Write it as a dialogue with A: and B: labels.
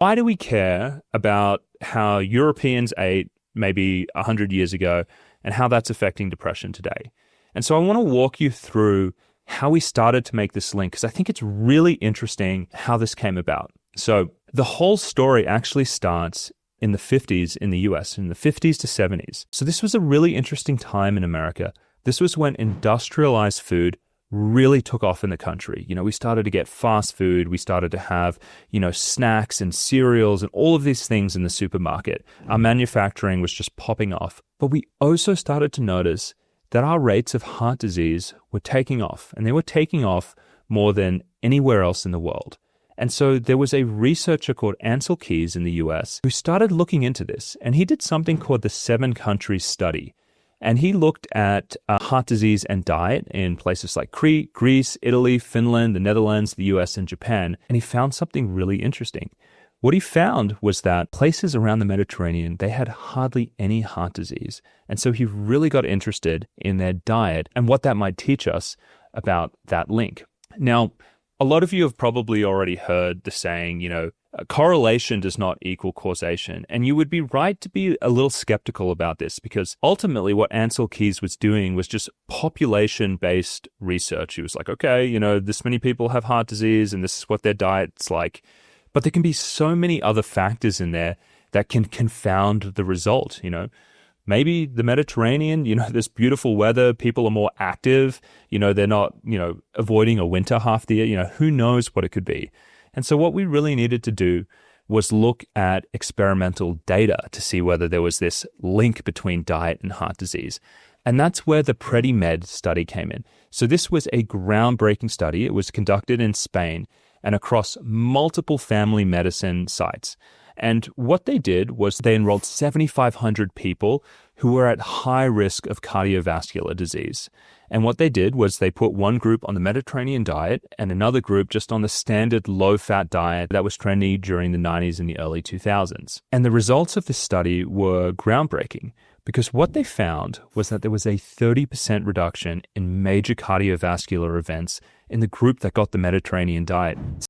A: Why do we care about how Europeans ate maybe 100 years ago and how that's affecting depression today? And so I want to walk you through how we started to make this link, because I think it's really interesting how this came about. So the whole story actually starts in the 50s in the US, in the 50s to 70s. So this was a really interesting time in America. This was when industrialized food really took off in the country. We started to get fast food. We started to have, snacks and cereals and all of these things in the supermarket. Our manufacturing was just popping off. But we also started to notice that our rates of heart disease were taking off, and they were taking off more than anywhere else in the world. And so there was a researcher called Ansel Keys in the US who started looking into this, and he did something called the 7 countries study. And he looked at heart disease and diet in places like Crete, Greece, Italy, Finland, the Netherlands, the US, and Japan. And he found something really interesting. What he found was that places around the Mediterranean, they had hardly any heart disease. And so he really got interested in their diet and what that might teach us about that link. Now, a lot of you have probably already heard the saying, correlation does not equal causation. And you would be right to be a little skeptical about this, because ultimately what Ansel Keys was doing was just population-based research. He was like, okay, this many people have heart disease and this is what their diet's like. But there can be so many other factors in there that can confound the result. Maybe the Mediterranean, there's beautiful weather, people are more active, they're not, avoiding a winter half the year, who knows what it could be. And so what we really needed to do was look at experimental data to see whether there was this link between diet and heart disease. And that's where the Predimed study came in. So this was a groundbreaking study. It was conducted in Spain and across multiple family medicine sites. And what they did was they enrolled 7,500 people who were at high risk of cardiovascular disease. And what they did was they put one group on the Mediterranean diet and another group just on the standard low-fat diet that was trendy during the 90s and the early 2000s. And the results of this study were groundbreaking, because what they found was that there was a 30% reduction in major cardiovascular events in the group that got the Mediterranean diet.